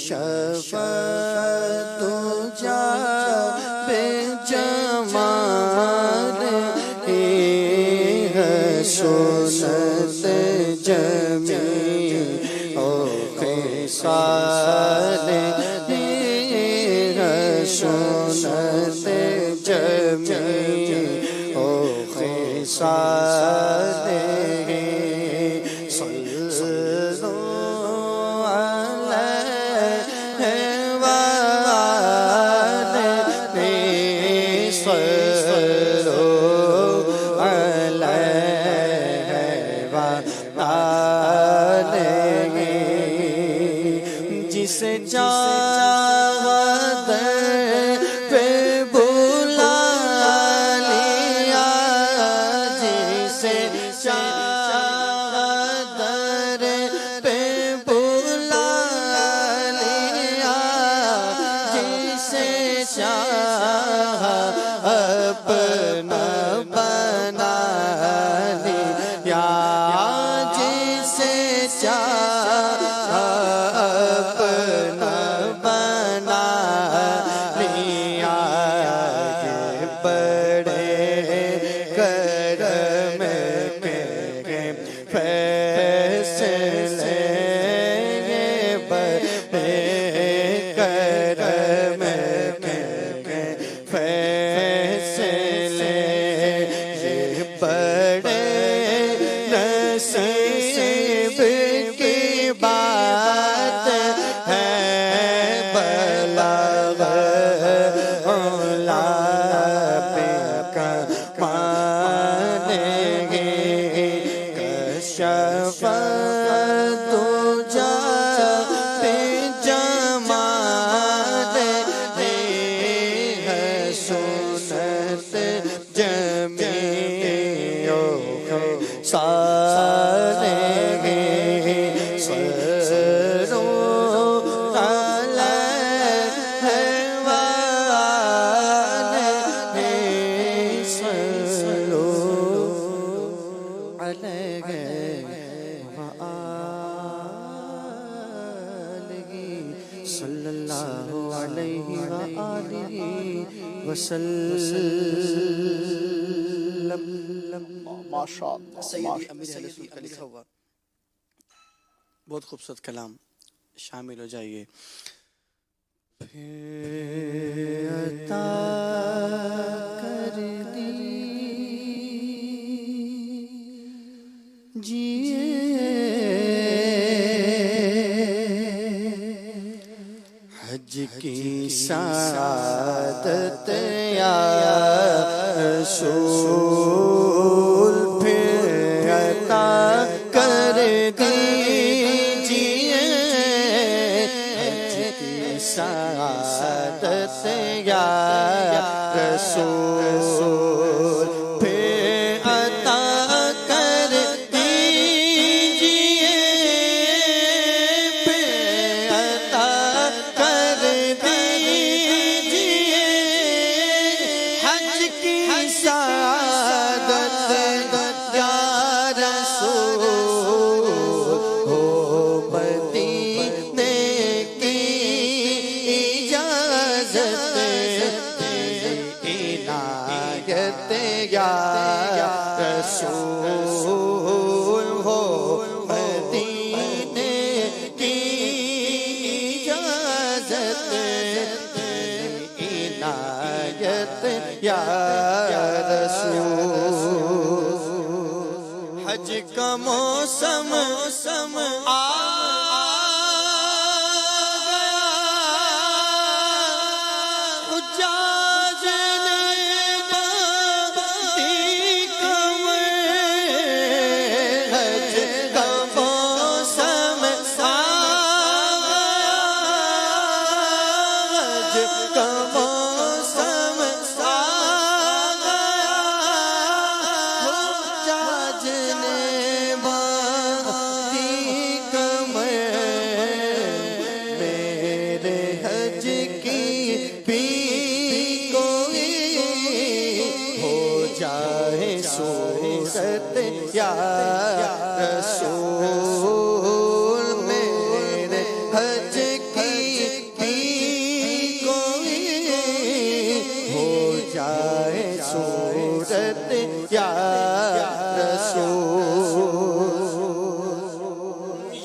کشف الدجى بجمال حسنت جمیع خصال حسنت جمیع خصال جسے چاہت پہ بلا لیا جسے چاہت پہ بلا لیا جسے چاہ اپنا بنا لیا جسے چاہ اپنا بنا لیا یہ بڑے کرم کے فیصلے یہ بڑے کرم کے فیصلے یہ بڑے نصیب کی بات ہے بلغ علا پہ کمال کشف الدجى بجمال حسنت جمیع خصال صلی اللہ علیہ وآلہ وسلم۔ ماشاءاللہ سیدی امیر اہل سنت کا لکھا ہوا بہت خوبصورت کلام شامل ہو جائیے۔ پھر عطا کر دیجئے حج کی سعادت یا رسول پھر عطا کر دیجئے حج کی سعادت یا رسول پھر عطا کر دیجئے پھر عطا کر دیجئے حج کی سعادت یا رسول ہو مدینے کی اجازت عنایت یا رسول ہو مدینے کی اجازت عنایت یا رسول۔ حج کا موسم آ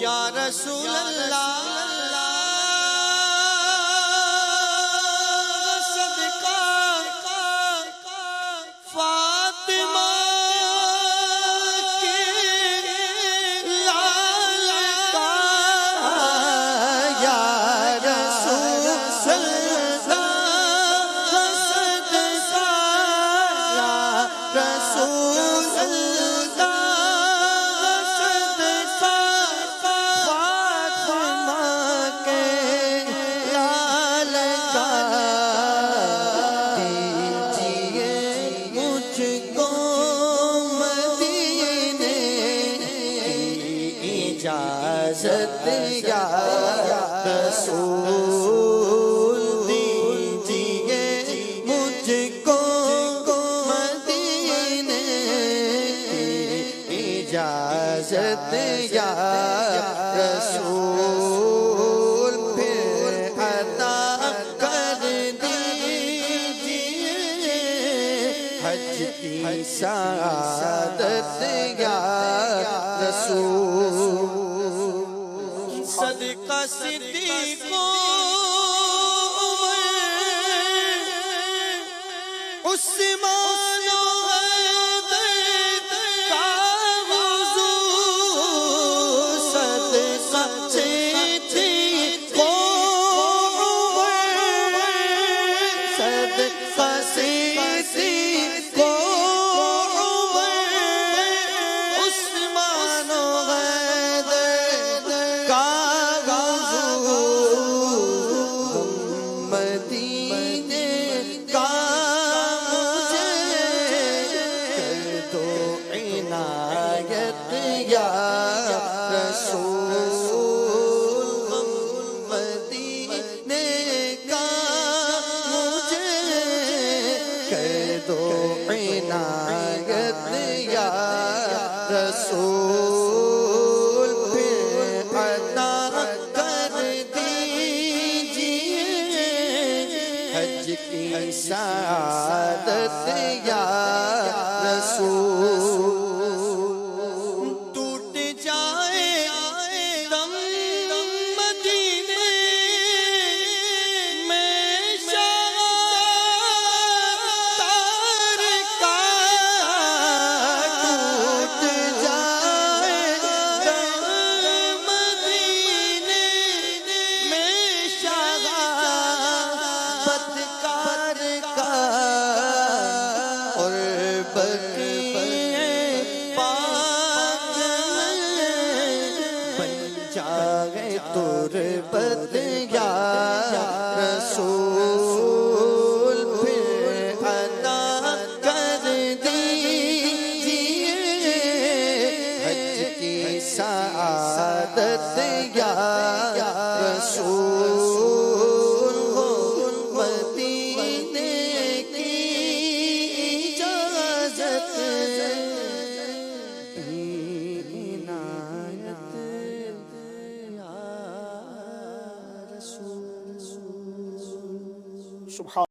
یا رسول اللہ صدقہ فاطمہ کے لال کا یا رسول اللہ صدقہ یا رسول اللہ صدقہ فاطمہ کے لال کا دیجیے مجھ کو مدینے کی اجازت یا رسول دیجیے مجھ کو مدینے کی اجازت یا رسول پھر عطا کر دیجیے حج کی سعادت یا رسول صدقہ صدیقوں عثمان و حیدر کا حضور صدقہ صدیقوں صدقہ صدیقوں عثمان و حیدر کا حضور مدینے کا عنایت یا رسول مدینے کا مجھے کر دو عنایت یا رسول پھر عطا کر دیجیے حج کی سعادت یا رسول ٹوٹ جائے دم مدینے میں شاہدار کا ٹوٹ جائے دم مدینے میں شاہدار کا اور بقیے پاک بن جائے تربت یا رسول پھر عطا کر دیجیے حج کی سعادت یا رسول مدینے کی اجازت عنایت یا رسول سبحان